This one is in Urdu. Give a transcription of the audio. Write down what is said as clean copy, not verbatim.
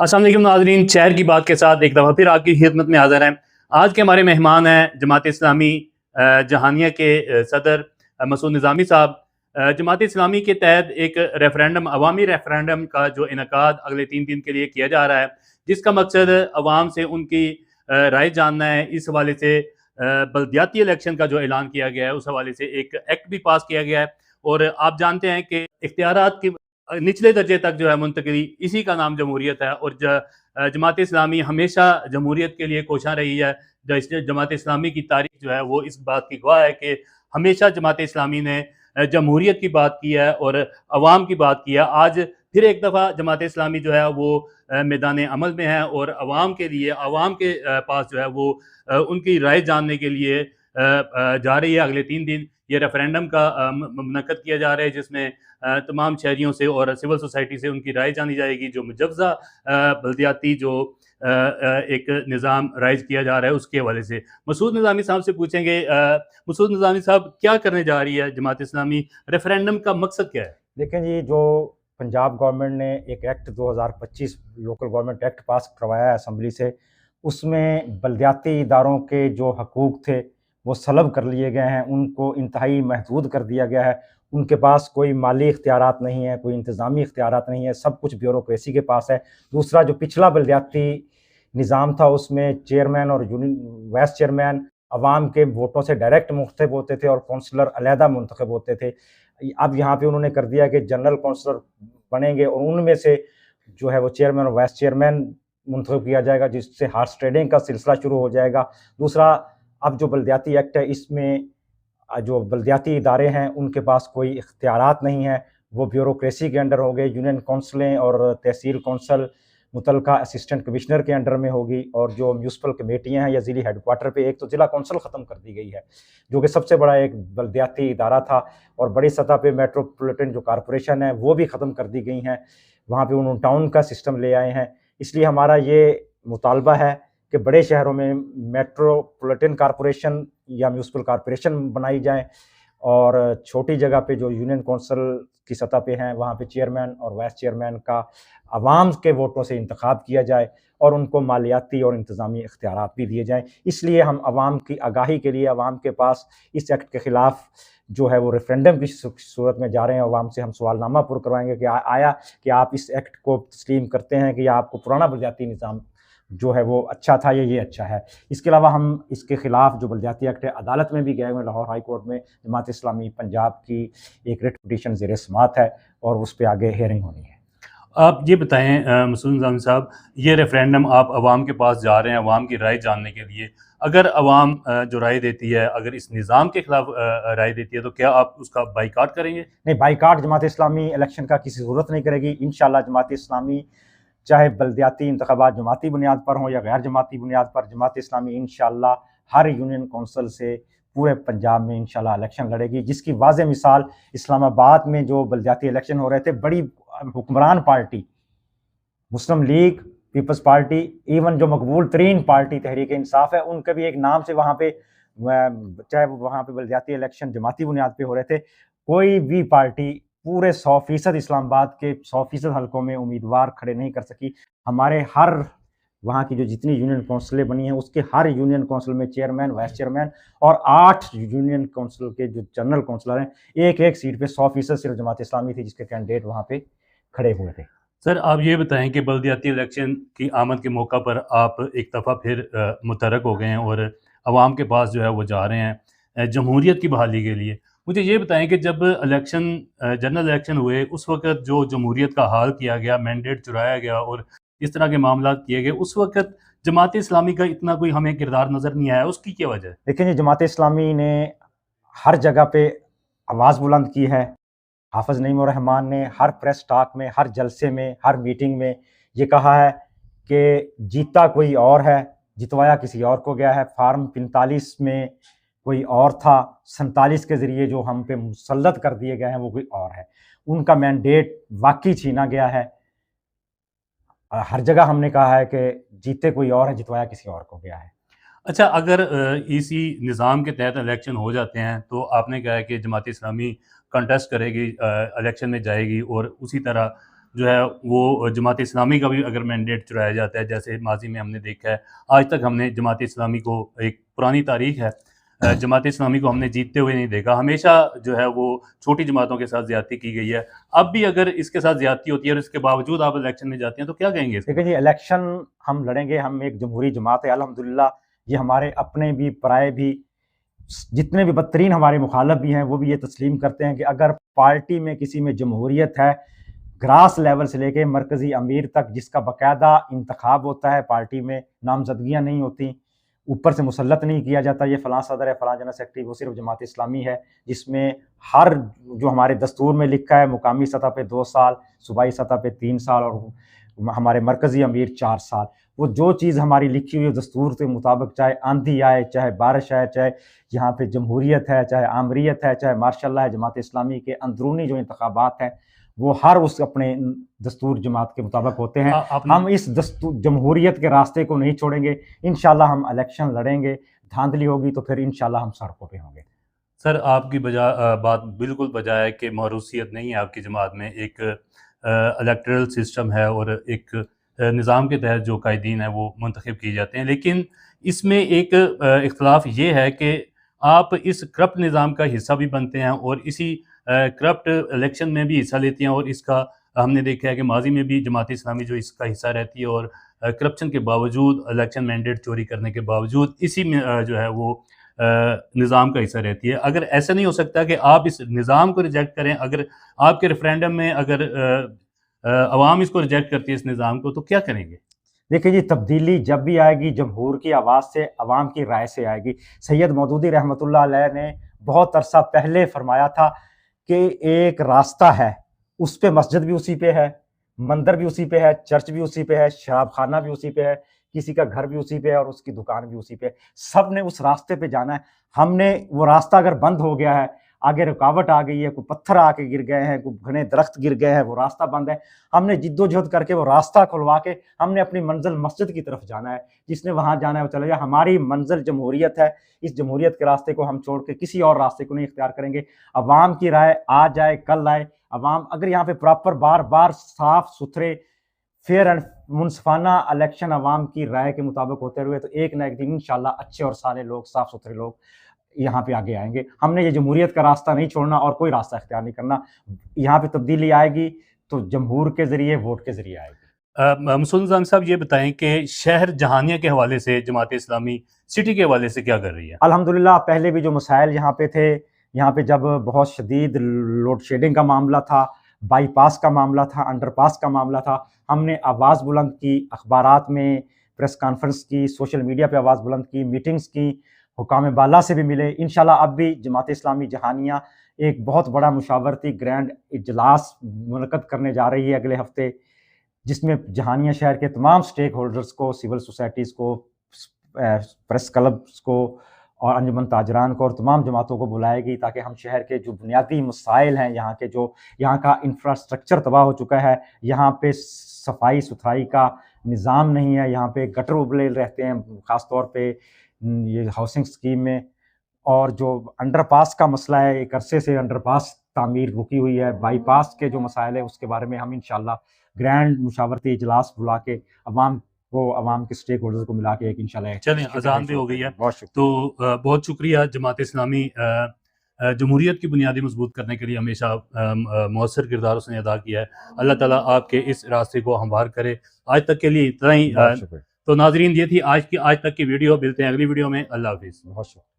السلام علیکم ناظرین، شہر کی بات کے ساتھ ایک دفعہ پھر آپ کی خدمت میں حاضر ہیں۔ آج کے ہمارے مہمان ہیں جماعت اسلامی جہانیہ کے صدر مسعود نظامی صاحب۔ جماعت اسلامی کے تحت ایک ریفرینڈم، عوامی ریفرینڈم کا جو انعقاد اگلے 3 دن کے لیے کیا جا رہا ہے، جس کا مقصد عوام سے ان کی رائے جاننا ہے۔ اس حوالے سے بلدیاتی الیکشن کا جو اعلان کیا گیا ہے، اس حوالے سے ایک ایکٹ بھی پاس کیا گیا ہے، اور آپ جانتے ہیں کہ اختیارات کی نچلے درجے تک جو ہے منتقلی، اسی کا نام جمہوریت ہے۔ اور جماعت اسلامی ہمیشہ جمہوریت کے لیے کوشاں رہی ہے۔ جماعت اسلامی کی تاریخ جو ہے وہ اس بات کی گواہ ہے کہ ہمیشہ جماعت اسلامی نے جمہوریت کی بات کی ہے اور عوام کی بات کی ہے۔ آج پھر ایک دفعہ جماعت اسلامی جو ہے وہ میدان عمل میں ہے، اور عوام کے لیے، عوام کے پاس جو ہے وہ ان کی رائے جاننے کے لیے جا رہی ہے۔ اگلے 3 دن یہ ریفرینڈم کا منعقد کیا جا رہا ہے، جس میں تمام شہریوں سے اور سول سوسائٹی سے ان کی رائے جانی جائے گی۔ جو مجوزہ بلدیاتی جو ایک نظام رائج کیا جا رہا ہے، اس کے حوالے سے مسعود نظامی صاحب سے پوچھیں گے۔ مسعود نظامی صاحب، کیا کرنے جا رہی ہے جماعت اسلامی؟ ریفرینڈم کا مقصد کیا ہے؟ دیکھیں جی، جو پنجاب گورنمنٹ نے ایک ایکٹ 2025 لوکل گورنمنٹ ایکٹ پاس کروایا ہے اسمبلی سے، اس میں بلدیاتی اداروں کے جو حقوق تھے وہ سلب کر لیے گئے ہیں، ان کو انتہائی محدود کر دیا گیا ہے۔ ان کے پاس کوئی مالی اختیارات نہیں ہیں، کوئی انتظامی اختیارات نہیں ہیں، سب کچھ بیوروکریسی کے پاس ہے۔ دوسرا، جو پچھلا بلدیاتی نظام تھا، اس میں چیئرمین اور وائس چیئرمین عوام کے ووٹوں سے ڈائریکٹ منتخب ہوتے تھے اور کونسلر علیحدہ منتخب ہوتے تھے۔ اب یہاں پہ انہوں نے کر دیا کہ جنرل کونسلر بنیں گے، اور ان میں سے جو ہے وہ چیئرمین اور وائس چیئرمین منتخب کیا جائے گا، جس سے ہارس ٹریڈنگ کا سلسلہ شروع ہو جائے گا۔ دوسرا، اب جو بلدیاتی ایکٹ ہے، اس میں جو بلدیاتی ادارے ہیں ان کے پاس کوئی اختیارات نہیں ہیں، وہ بیوروکریسی کے انڈر ہو گئے۔ یونین کونسلیں اور تحصیل کونسل متعلقہ اسسٹنٹ کمشنر کے انڈر میں ہوگی، اور جو میونسپل کمیٹیاں ہیں یا ضلعی ہیڈ کوارٹر پہ، ایک تو ضلع کونسل ختم کر دی گئی ہے جو کہ سب سے بڑا ایک بلدیاتی ادارہ تھا، اور بڑی سطح پہ میٹروپولیٹن جو کارپوریشن ہے وہ بھی ختم کر دی گئی ہیں۔ وہاں پہ انہوں ٹاؤن کا سسٹم لے آئے ہیں۔ اس لیے ہمارا یہ مطالبہ ہے کہ بڑے شہروں میں میٹروپولیٹن کارپوریشن یا میونسپل کارپوریشن بنائی جائیں، اور چھوٹی جگہ پہ جو یونین کونسل کی سطح پہ ہیں وہاں پہ چیئرمین اور وائس چیئرمین کا عوام کے ووٹوں سے انتخاب کیا جائے، اور ان کو مالیاتی اور انتظامی اختیارات بھی دیے جائیں۔ اس لیے ہم عوام کی آگاہی کے لیے عوام کے پاس اس ایکٹ کے خلاف جو ہے وہ ریفرینڈم کی صورت میں جا رہے ہیں۔ عوام سے ہم سوال نامہ پر کروائیں گے کہ آیا کہ آپ اس ایکٹ کو تسلیم کرتے ہیں، کہ یا آپ کو پرانا بلدیاتی نظام جو ہے وہ اچھا تھا یا یہ اچھا ہے۔ اس کے علاوہ ہم اس کے خلاف جو بلدیاتی ایکٹ ہے عدالت میں بھی گئے ہوئے، لاہور ہائی کورٹ میں جماعت اسلامی پنجاب کی ایک ریٹ پٹیشن زیر سماعت ہے، اور اس پہ آگے ہیئرنگ ہونی ہے۔ آپ یہ بتائیں مسعود نظامی صاحب، یہ ریفرینڈم آپ عوام کے پاس جا رہے ہیں عوام کی رائے جاننے کے لیے، اگر عوام جو رائے دیتی ہے، اگر اس نظام کے خلاف رائے دیتی ہے، تو کیا آپ اس کا بائیکاٹ کریں گے؟ نہیں، بائیکاٹ جماعت اسلامی الیکشن کا کسی ضرورت نہیں کرے گی۔ انشاءاللہ جماعت اسلامی چاہے بلدیاتی انتخابات جماعتی بنیاد پر ہوں یا غیر جماعتی بنیاد پر، جماعت اسلامی انشاءاللہ ہر یونین کونسل سے پورے پنجاب میں انشاءاللہ الیکشن لڑے گی، جس کی واضح مثال اسلام آباد میں جو بلدیاتی الیکشن ہو رہے تھے، بڑی حکمران پارٹی مسلم لیگ، پیپلز پارٹی، ایون جو مقبول ترین پارٹی تحریک انصاف ہے، ان کے بھی ایک نام سے وہاں پہ، چاہے وہاں پہ بلدیاتی الیکشن جماعتی بنیاد پہ ہو رہے تھے، کوئی بھی پارٹی پورے 100% اسلام آباد کے 100% حلقوں میں امیدوار کھڑے نہیں کر سکی۔ ہمارے ہر وہاں کی جو جتنی یونین کونسلیں بنی ہیں، اس کے ہر یونین کونسل میں چیئرمین، وائس چیئرمین، اور 8 یونین کونسل کے جو جنرل کونسلر ہیں، ایک سیٹ پہ 100% صرف جماعت اسلامی تھی جس کے کینڈیڈیٹ وہاں پہ کھڑے ہوئے تھے۔ سر، آپ یہ بتائیں کہ بلدیاتی الیکشن کی آمد کے موقع پر آپ ایک دفعہ پھر متحرک ہو گئے ہیں اور عوام کے پاس جو ہے وہ جا رہے ہیں جمہوریت کی بحالی کے لیے۔ مجھے یہ بتائیں کہ جب جنرل الیکشن ہوئے، اس وقت جو جمہوریت کا حال کیا گیا، مینڈیٹ چرایا گیا اور اس طرح کے معاملات کیے گئے، اس وقت جماعت اسلامی کا اتنا کوئی ہمیں کردار نظر نہیں آیا، اس کی کیا وجہ ہے؟ لیکن یہ جماعت اسلامی نے ہر جگہ پہ آواز بلند کی ہے۔ حافظ نعیم الرحمن نے ہر پریس ٹاک میں، ہر جلسے میں، ہر میٹنگ میں یہ کہا ہے کہ جیتا کوئی اور ہے، جتوایا کسی اور کو گیا ہے۔ فارم 45 میں کوئی اور تھا، 47 کے ذریعے جو ہم پہ مسلط کر دیے گئے ہیں وہ کوئی اور ہے۔ ان کا مینڈیٹ واقعی چھینا گیا ہے۔ ہر جگہ ہم نے کہا ہے کہ جیتے کوئی اور ہے، جتوایا کسی اور کو گیا ہے۔ اچھا، اگر اسی نظام کے تحت الیکشن ہو جاتے ہیں تو آپ نے کہا ہے کہ جماعت اسلامی کنٹیسٹ کرے گی، الیکشن میں جائے گی، اور اسی طرح جو ہے وہ جماعت اسلامی کا بھی اگر مینڈیٹ چرایا جاتا ہے، جیسے ماضی میں ہم نے دیکھا ہے، آج تک ہم نے جماعت اسلامی کو، ایک پرانی تاریخ ہے، جماعت اسلامی کو ہم نے جیتتے ہوئے نہیں دیکھا، ہمیشہ جو ہے وہ چھوٹی جماعتوں کے ساتھ زیادتی کی گئی ہے۔ اب بھی اگر اس کے ساتھ زیادتی ہوتی ہے اور اس کے باوجود آپ الیکشن میں جاتے ہیں تو کیا کہیں گے اس دیکھیں جی، الیکشن ہم لڑیں گے، ہم ایک جمہوری جماعت ہے الحمدللہ، یہ ہمارے اپنے بھی پرائے بھی جتنے بھی بدترین ہمارے مخالف بھی ہیں وہ بھی یہ تسلیم کرتے ہیں کہ اگر پارٹی میں کسی میں جمہوریت ہے، گراس لیول سے لے کے مرکزی امیر تک، جس کا باقاعدہ انتخاب ہوتا ہے، پارٹی میں نامزدگیاں نہیں ہوتی، اوپر سے مسلط نہیں کیا جاتا یہ فلاں صدر ہے فلاں جنرل سیکرٹری، وہ صرف جماعت اسلامی ہے، جس میں ہر جو ہمارے دستور میں لکھا ہے مقامی سطح پہ 2 سال، صوبائی سطح پہ 3 سال اور ہمارے مرکزی امیر 4 سال، وہ جو چیز ہماری لکھی ہوئی دستور کے مطابق، چاہے آندھی آئے، چاہے بارش آئے، چاہے یہاں پہ جمہوریت ہے، چاہے آمریت ہے، چاہے ماشاء اللہ ہے، جماعت اسلامی کے اندرونی جو انتخابات ہیں وہ ہر اس اپنے دستور جماعت کے مطابق ہوتے ہیں۔ ہم اس جمہوریت کے راستے کو نہیں چھوڑیں گے، انشاءاللہ ہم الیکشن لڑیں گے، دھاندلی ہوگی تو پھر انشاءاللہ ہم سڑکوں پہ ہوں گے۔ سر، آپ کی بات بالکل بجا ہے کہ موروثیت نہیں ہے آپ کی جماعت میں، ایک الیکٹرل سسٹم ہے اور ایک نظام کے تحت جو قائدین ہیں وہ منتخب کیے جاتے ہیں، لیکن اس میں ایک اختلاف یہ ہے کہ آپ اس کرپٹ نظام کا حصہ بھی بنتے ہیں اور اسی کرپٹ الیکشن میں بھی حصہ لیتے ہیں، اور اس کا ہم نے دیکھا ہے کہ ماضی میں بھی جماعت اسلامی جو اس کا حصہ رہتی ہے اور کرپشن کے باوجود، الیکشن مینڈیٹ چوری کرنے کے باوجود اسی میں جو ہے وہ نظام کا حصہ رہتی ہے۔ اگر ایسا نہیں ہو سکتا کہ آپ اس نظام کو ریجیکٹ کریں، اگر آپ کے ریفرینڈم میں اگر عوام اس کو ریجیکٹ کرتی ہے اس نظام کو، تو کیا کریں گے؟ دیکھیں جی، تبدیلی جب بھی آئے گی جمہور کی آواز سے، عوام کی رائے سے آئے گی۔ سید مودودی رحمۃ اللہ علیہ نے بہت عرصہ پہلے فرمایا تھا کہ ایک راستہ ہے، اس پہ مسجد بھی اسی پہ ہے، مندر بھی اسی پہ ہے، چرچ بھی اسی پہ ہے، شراب خانہ بھی اسی پہ ہے، کسی کا گھر بھی اسی پہ ہے اور اس کی دکان بھی اسی پہ ہے، سب نے اس راستے پہ جانا ہے۔ ہم نے وہ راستہ اگر بند ہو گیا ہے، آگے رکاوٹ آ گئی ہے، کوئی پتھر آ کے گر گئے ہیں، کوئی گھنے درخت گر گئے ہیں، وہ راستہ بند ہے، ہم نے جد و جہد کر کے وہ راستہ کھلوا کے ہم نے اپنی منزل مسجد کی طرف جانا ہے۔ جس نے وہاں جانا ہے وہ چلا جائے، ہماری منزل جمہوریت ہے، اس جمہوریت کے راستے کو ہم چھوڑ کے کسی اور راستے کو نہیں اختیار کریں گے۔ عوام کی رائے آج آئے کل آئے، عوام اگر یہاں پہ پراپر بار بار صاف ستھرے فیئر اینڈ منصفانہ الیکشن عوام کی رائے کے مطابق ہوتے ہوئے تو ایک نہ ایک دن انشاءاللہ اچھے اور سارے لوگ، صاف ستھرے لوگ یہاں پہ آگے آئیں گے۔ ہم نے یہ جمہوریت کا راستہ نہیں چھوڑنا اور کوئی راستہ اختیار نہیں کرنا۔ یہاں پہ تبدیلی آئے گی تو جمہور کے ذریعے، ووٹ کے ذریعے آئے گی۔ مسعود نظامی صاحب، یہ بتائیں کہ شہر جہانیہ کے حوالے سے جماعت اسلامی سٹی کے حوالے سے کیا کر رہی ہے؟ الحمدللہ پہلے بھی جو مسائل یہاں پہ تھے، یہاں پہ جب بہت شدید لوڈ شیڈنگ کا معاملہ تھا، بائی پاس کا معاملہ تھا، انڈر پاس کا معاملہ تھا، ہم نے آواز بلند کی، اخبارات میں پریس کانفرنس کی، سوشل میڈیا پہ آواز بلند کی، میٹنگز کی، حکام بالا سے بھی ملے۔ انشاءاللہ اب بھی جماعت اسلامی جہانیہ ایک بہت بڑا مشاورتی گرینڈ اجلاس منعقد کرنے جا رہی ہے اگلے ہفتے، جس میں جہانیہ شہر کے تمام سٹیک ہولڈرز کو، سول سوسائٹیز کو، پریس کلبز کو اور انجمن تاجران کو اور تمام جماعتوں کو بلائے گی، تاکہ ہم شہر کے جو بنیادی مسائل ہیں، یہاں کے جو یہاں کا انفراسٹرکچر تباہ ہو چکا ہے، یہاں پہ صفائی ستھرائی کا نظام نہیں ہے، یہاں پہ گٹر ابلے رہتے ہیں، خاص طور پہ یہ ہاؤسنگ اسکیم میں، اور جو انڈر پاس کا مسئلہ ہے، ایک عرصے سے انڈر پاس تعمیر رکی ہوئی ہے، بائی پاس کے جو مسائل ہیں اس کے بارے میں ہم انشاءاللہ گرینڈ مشاورتی اجلاس بلا کے عوام کے سٹیک ہولڈرز کو ملا کے ایک انشاءاللہ۔ چلیں، اذان بھی ہو گئی ہے، بہت شکریہ۔ تو بہت شکریہ۔ جماعت اسلامی جمہوریت کی بنیادی مضبوط کرنے کے لیے ہمیشہ مؤثر کردار اس نے ادا کیا ہے۔ اللہ تعالیٰ آپ کے اس راستے کو ہموار کرے۔ آج تک کے لیے اتنا ہی۔ بہت شکریہ۔ تو ناظرین، یہ تھی آج تک کی ویڈیو، ملتے ہیں اگلی ویڈیو میں۔ اللہ حافظ۔ بہت شکریہ۔